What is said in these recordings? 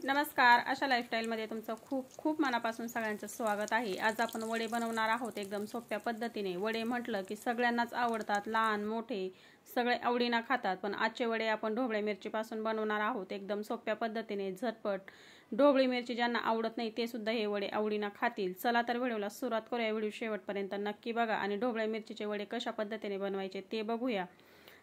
नमस्कार, आशा लाईफस्टाईलमध्ये तुमचं खूप खूप मनापासून सगळ्यांचं स्वागत आहे। आज आपण वडे बनवणार आहोत एकदम सोप्या पद्धतीने। वडे म्हटलं की सगळ्यांनाच आवडतात, लहान मोठे सगळे आवडीने खातात। पण आजचे वडे आपण ढोबळी मिरचीपासून बनवणार आहोत एकदम सोप्या पद्धतीने, झटपट। ढोबळी मिरची ज्यांना आवडत नाही ते सुद्धा हे वडे आवडीने खातील। चला तर व्हिडिओला सुरुवात करूया। व्हिडिओ शेवटपर्यंत नक्की बघा आणि ढोबळी मिरचीचे वडे कशा पद्धतीने बनवायचे ते बघूया।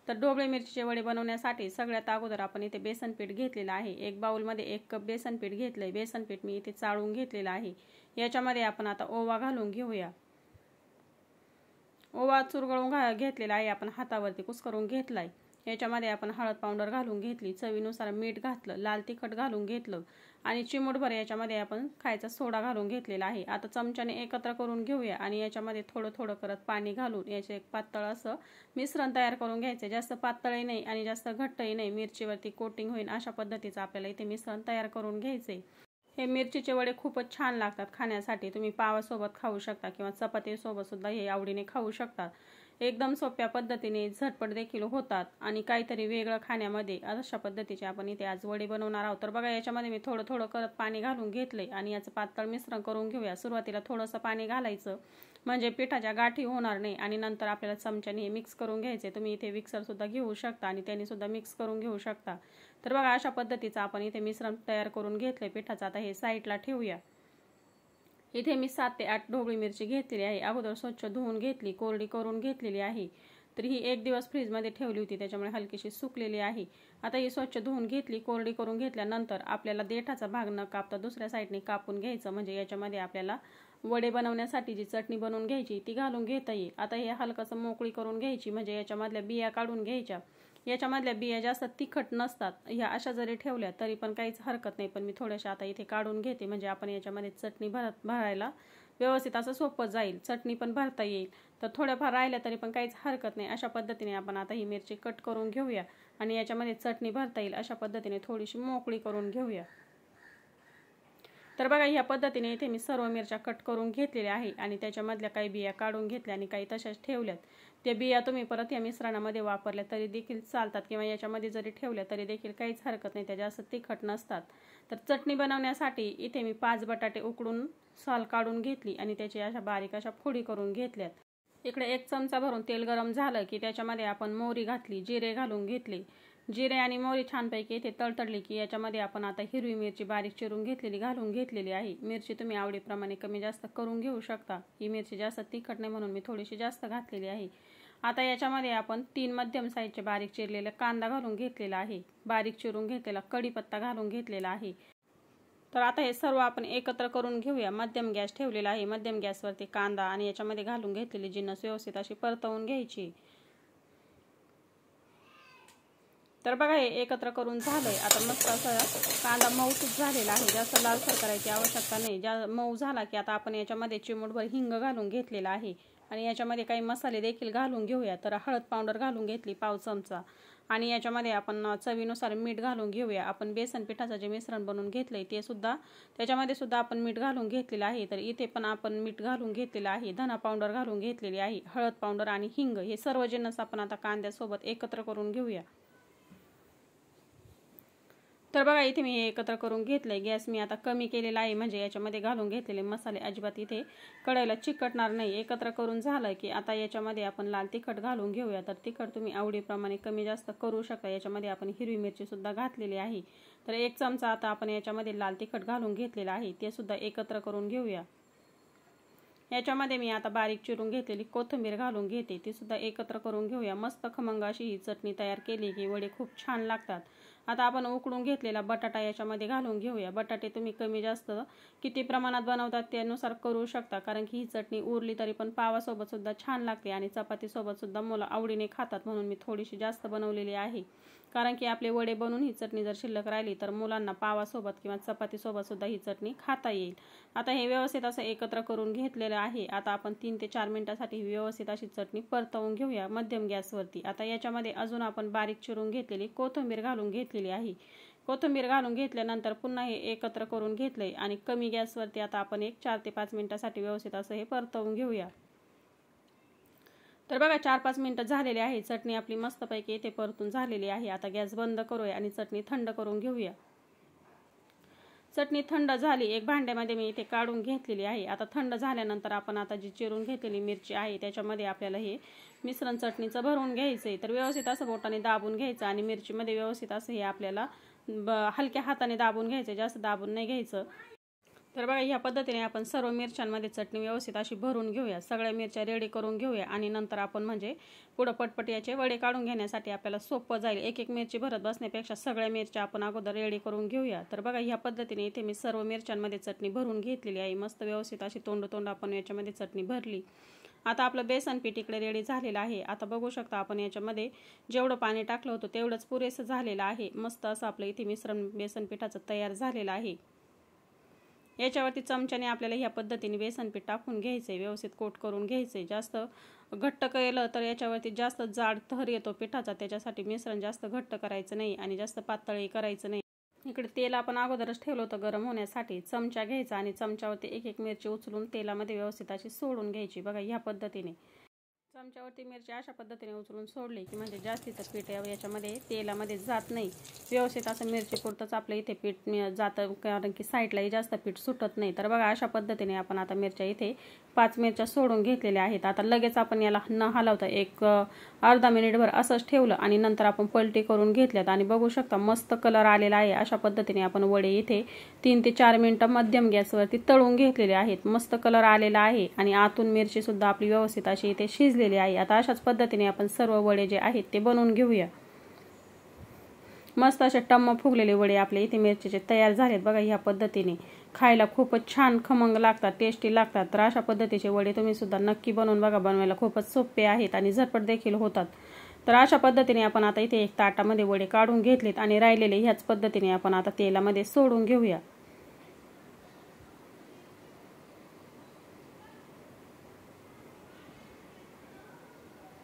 तर ढोबळी मिरचीचे वडे बनवण्यासाठी सगळ्यात अगोदर आपण इथे बेसन पीठ घेतलेलं आहे। एक बाउलमध्ये 1 कप बेसन पीठ घेतलंय। बेसन पीठ मी इथे चाळून घेतलेलं आहे। याच्यामध्ये आपण आता ओवा घालून घेऊया। ओवा चुरगळून घेतलेला आहे, आपण हातावरती कुस्करून घेतलाय। याच्यामध्ये आपण हळद पावडर घालून घेतली, चवीनुसार मीठ घातलं, लाल तिखट घालून घेतलं आणि चिमूटभर याच्यामध्ये आपण खायचा सोडा घालून घेतलेला आहे। आता चमच्याने एकत्र करून घेऊया आणि याच्यामध्ये थोडं थोडं करत पाणी घालून याचे एक पातळ असं मिश्रण तयार करून घ्यायचे। जास्त पातळही नाही आणि जास्त घट्टही नाही, मिरचीवरती कोटिंग होईल अशा पद्धतीचं आपल्याला इथे मिश्रण तयार करून घ्यायचे। हे मिरचीचे वडे खूपच छान लागतात खाण्यासाठी। तुम्ही पावासोबत खाऊ शकता किंवा चपातीसोबत सुद्धा हे आवडीने खाऊ शकता। एकदम सोप्या पद्धतीने झटपट देखील होतात आणि काहीतरी वेगळं खाण्यामध्ये अशा पद्धतीचे आपण इथे आज वडे बनवणार आहोत। तर बघा, याच्यामध्ये मी थोडं थोडं करत पाणी घालून घेतले आणि याचं पातळ मिश्रण करून घेऊया। सुरुवातीला थोडंसं पाणी घालायचं म्हणजे पिठाच्या गाठी होणार नाही आणि नंतर आपल्याला चमच्याने हे मिक्स करून घ्यायचे। तुम्ही इथे मिक्सर सुद्धा घेऊ शकता आणि त्याने सुद्धा मिक्स करून घेऊ शकता। तर बघा, अशा पद्धतीचं आपण इथे मिश्रण तयार करून घेतलंय पिठाचं। आता हे साईडला ठेवूया। इथे मी 7 ते 8 ढोबळी मिरची घेतलेली आहे। अगोदर स्वच्छ धुवून घेतली, कोरडी करून घेतलेली आहे। तर ही 1 दिवस फ्रीजमध्ये ठेवली होती, त्याच्यामुळे हलकीशी सुकलेली आहे। आता ही स्वच्छ धुवून घेतली, कोरडी करून घेतल्यानंतर आपल्याला देठाचा भाग न कापता दुसऱ्या साईडने कापून घ्यायचं, म्हणजे याच्यामध्ये आपल्याला वडे बनवण्यासाठी जी चटणी बनवून घ्यायची ती घालून घेता येईल। आता हे हलकसं मोकळी करून घ्यायची, म्हणजे याच्यामधल्या बिया काढून घ्यायच्या। याच्यामधल्या बिया जास्त तिखट नसतात, ह्या अशा जरी ठेवल्या तरी पण काहीच हरकत नाही। पण मी थोड्याशा आता इथे काढून घेते, म्हणजे आपण याच्यामध्ये चटणी भरायला व्यवस्थित असं सोपं जाईल, चटणी पण भरता येईल। तर थोड्याफार राहिल्या तरी पण काहीच हरकत नाही। अशा पद्धतीने आपण आता ही मिरची कट करून घेऊया आणि याच्यामध्ये चटणी भरता येईल अशा पद्धतीने थोडीशी मोकळी करून घेऊया। तर बघा, ह्या पद्धतीने इथे मी सर्व मिरच्या कट करून घेतलेल्या आहे आणि त्याच्यामधल्या काही बिया काढून घेतल्या आणि काही तशाच ठेवल्यात। त्या बिया तुम्ही परत या मिश्रणामध्ये वापरल्या तरी देखील चालतात किंवा याच्यामध्ये जरी ठेवल्या तरी देखील काहीच हरकत नाही, त्या जास्त तिखट नसतात। तर चटणी बनवण्यासाठी इथे मी 5 बटाटे उकडून साल काढून घेतली आणि त्याची अशा बारीक अशा फोडी करून घेतल्यात। इकडे 1 चमचा भरून तेल गरम झालं की त्याच्यामध्ये आपण मोहरी घातली, जिरे घालून घेतले। जिरे आणि मोहरी छानपैकी इथे तळतळली की याच्यामध्ये आपण आता हिरवी मिरची बारीक चिरून घेतलेली घालून घेतलेली आहे। मिरची तुम्ही आवडीप्रमाणे कमी जास्त करून घेऊ शकता। ही मिरची जास्त तिखट नाही म्हणून मी थोडीशी जास्त घातलेली आहे। आता याच्यामध्ये आपण 3 मध्यम साईजचे बारीक चिरलेले कांदा घालून घेतलेला आहे, बारीक चिरून घेतलेला कढीपत्ता घालून घेतलेला आहे। तर आता हे सर्व आपण एकत्र करून घेऊया। मध्यम गॅस ठेवलेला आहे, मध्यम गॅसवरती कांदा आणि याच्यामध्ये घालून घेतलेली जिन्नस व्यवस्थित अशी परतवून घ्यायची। तर बघा, हे एकत्र करून झालंय। आता मस्त असा कांदा मऊसूत झालेला आहे, जास्त लालसर करायची आवश्यकता नाही। मऊ झाला की आता आपण याच्यामध्ये चिमूटभर हिंग घालून घेतलेला आहे आणि याच्यामध्ये काही मसाले देखील घालून घेऊया। तर हळद पावडर घालून घेतली पाव चमचा आणि याच्यामध्ये आपण चवीनुसार मीठ घालून घेऊया। आपण बेसन पिठाचं जे मिश्रण बनवून घेतलंय ते सुद्धा त्याच्यामध्ये सुद्धा आपण मीठ घालून घेतलेलं आहे। तर इथे पण आपण मीठ घालून घेतलेलं आहे, धना पावडर घालून घेतलेली आहे, हळद पावडर आणि हिंग हे सर्व जिन्नस आपण आता कांद्यासोबत एकत्र करून घेऊया। तर बघा, इथे मी हे एकत्र करून घेतलंय। गॅस मी आता कमी केलेला आहे, म्हणजे याच्यामध्ये घालून घेतलेले मसाले अजिबात इथे कढईला चिकटणार नाही। एकत्र करून झालं की आता याच्यामध्ये आपण लाल तिखट घालून घेऊया। तर तिखट तुम्ही आवडीप्रमाणे कमी जास्त करू शकता। याच्यामध्ये आपण हिरवी मिरची सुद्धा घातलेली आहे। तर 1 चमचा आता आपण याच्यामध्ये लाल तिखट घालून घेतलेला आहे, ते सुद्धा एकत्र करून घेऊया। याच्यामध्ये मी आता बारीक चिरून घेतलेली कोथिंबीर घालून घेते, ती सुद्धा एकत्र करून घेऊया। मस्त खमंग अशी ही चटणी तयार केली की वडे खूप छान लागतात। आता आपण उकडून घेतलेला बटाटा याच्यामध्ये घालून घेऊया। बटाटे तुम्ही कमी जास्त किती प्रमाणात बनवतात त्यानुसार करू शकता, कारण की ही चटणी उरली तरी पण पावासोबत सुद्धा छान लागते आणि चपातीसोबत सुद्धा मुलं आवडीने खातात, म्हणून मी थोडीशी जास्त बनवलेली आहे। कारण की आपले वडे बनवून ही चटणी जर शिल्लक राहिली तर मुलांना पावासोबत किंवा चपातीसोबत सुद्धा ही चटणी खाता येईल। आता हे व्यवस्थित असं एकत्र करून घेतलेलं आहे। आता आपण 3 ते 4 मिनिटांसाठी व्यवस्थित अशी चटणी परतवून घेऊया मध्यम गॅसवरती। आता याच्यामध्ये अजून आपण बारीक चिरून घेतलेली कोथिंबीर घालून घेतलेली आहे। कोथिंबीर घालून घेतल्यानंतर पुन्हा हे एकत्र करून घेतलंय आणि कमी गॅसवरती आता आपण 4 ते 5 मिनिटांसाठी व्यवस्थित असं हे परतवून घेऊया। तर बघा, 4-5 मिनिटं झालेली आहे। चटणी आपली मस्तपैकी इथे परतून झालेली आहे। आता गॅस बंद करूया आणि चटणी थंड करून घेऊया। चटणी थंड झाली, एक भांड्यामध्ये मी इथे काढून घेतलेली आहे। आता थंड झाल्यानंतर आपण आता जी चिरून घेतलेली मिरची आहे त्याच्यामध्ये आपल्याला हे मिश्रण चटणीचं भरून घ्यायचं आहे। तर व्यवस्थित असं बोटाने दाबून घ्यायचं आणि मिरचीमध्ये व्यवस्थित असं हे आपल्याला हलक्या हाताने दाबून घ्यायचं, जास्त दाबून नाही घ्यायचं। तर बघा ह्या पद्धतीने आपण सर्व मिरच्यांमध्ये चटणी व्यवस्थित अशी भरून घेऊया, सगळ्या मिरच्या रेडी करून घेऊया आणि नंतर आपण म्हणजे पुढे पटपट याचे वडे काढून घेण्यासाठी आपल्याला सोपं जाईल। एक एक मिरची भरत बसण्यापेक्षा सगळ्या मिरच्या आपण अगोदर रेडी करून घेऊया। तर बघा ह्या पद्धतीने इथे मी सर्व मिरच्यांमध्ये चटणी भरून घेतलेली आहे, मस्त व्यवस्थित अशी तोंड आपण याच्यामध्ये चटणी भरली। आता आपलं बेसन पीठ इकडे रेडी झालेलं आहे। आता बघू शकता आपण याच्यामध्ये जेवढं पाणी टाकलं होतं तेवढंच पुरेसं झालेलं आहे। मस्त असं आपलं इथे मिश्रण बेसन पिठाचं तयार झालेलं आहे। याच्यावरती चमच्याने आपल्याला ह्या पद्धतीने बेसन पीठ टाकून घ्यायचे, व्यवस्थित कोट करून घ्यायचे। जास्त घट्ट केलं तर याच्यावरती जास्त जाड थर येतो पिठाचा, त्याच्यासाठी मिश्रण जास्त घट्ट करायचं नाही आणि जास्त पातळही करायचं नाही। इकडे तेल आपण अगोदरच ठेवलं होतं गरम होण्यासाठी। चमचा घ्यायचा आणि चमच्यावरती एक एक मिरची उचलून तेलामध्ये व्यवस्थित अशी सोडून घ्यायची। बघा ह्या पद्धतीने चमच्यावरती मिरची अशा पद्धतीने उचलून सोडली की म्हणजे जास्तीचं पीठ याच्यामध्ये तेलामध्ये जात नाही, व्यवस्थित असं मिरची पुरतंच आपलं इथे पीठ जातं, कारण की साईडलाही जास्त पीठ सुटत नाही। तर बघा अशा पद्धतीने आपण आता मिरच्या इथे 5 मिरच्या सोडून घेतलेल्या आहेत। आता लगेच आपण याला न हलवता एक अर्धा मिनिटभर असंच ठेवलं आणि नंतर आपण पलटी करून घेतल्यात आणि बघू शकता मस्त कलर आलेला आहे। अशा पद्धतीने आपण वडे इथे 3 ते 4 मिनिटं मध्यम गॅसवरती तळून घेतलेले आहेत। मस्त कलर आलेला आहे आणि आतून मिरची सुद्धा आपली व्यवस्थित अशी इथे शिजलेली आहे। आता अशाच पद्धतीने आपण सर्व वडे जे आहेत ते बनवून घेऊया। मस्त असे टम्म फुगलेले वडे आपले इथे मिरचीचे तयार झालेत। बघा ह्या पद्धतीने खायला खूपच छान खमंग लागतात, टेस्टी लागतात। तर अशा पद्धतीचे वडे तुम्ही सुद्धा नक्की बनवून बघा, बनवायला खूपच सोपे आहेत आणि झटपट देखील होतात। तर अशा पद्धतीने आपण आता इथे एक ताटामध्ये वडे काढून घेतलेत आणि राहिलेले ह्याच पद्धतीने आपण आता तेलामध्ये सोडून घेऊया।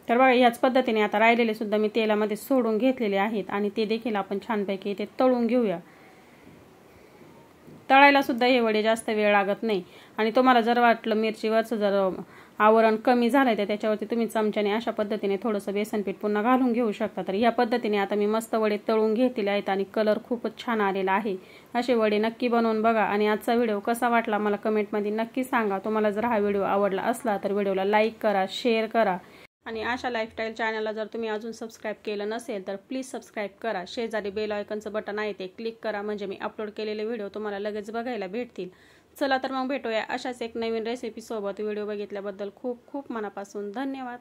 तर बघा ह्याच पद्धतीने आता राहिलेले सुद्धा मी तेलामध्ये सोडून घेतलेले आहेत आणि ते देखील आपण छानपैकी इथे तळून घेऊया। तळायला सुद्धा हे वडे जास्त वेळ लागत नाही आणि तुम्हाला जर वाटलं मिरचीवरचं जर आवरण कमी झालंय तर त्याच्यावरती तुम्ही चमच्याने अशा पद्धतीने थोडंसं बेसन पीठ पुन्हा घालून घेऊ शकता। तर ह्या पद्धतीने आता मी मस्त वडे तळून घेतलेले आहेत आणि कलर खूपच छान आलेला आहे। असे वडे नक्की बनवून बघा आणि आजचा व्हिडिओ कसा वाटला मला कमेंटमध्ये नक्की सांगा। तुम्हाला जर हा व्हिडिओ आवडला असला तर व्हिडिओला लाईक करा, शेअर करा आणि आशा लाईफस्टाईल चॅनलला जर तुम्ही अजून सबस्क्राईब केलं नसेल तर प्लीज सबस्क्राईब करा। शेजारी बेल आयकॉनचं बटन आहे ते क्लिक करा, म्हणजे मी अपलोड केलेले व्हिडिओ तुम्हाला लगेच बघायला भेटतील। चला तर मग भेटूया अशाच एक नवीन रेसिपी सोबत। व्हिडिओ बघितल्याबद्दल खूप खूप मनापासून धन्यवाद।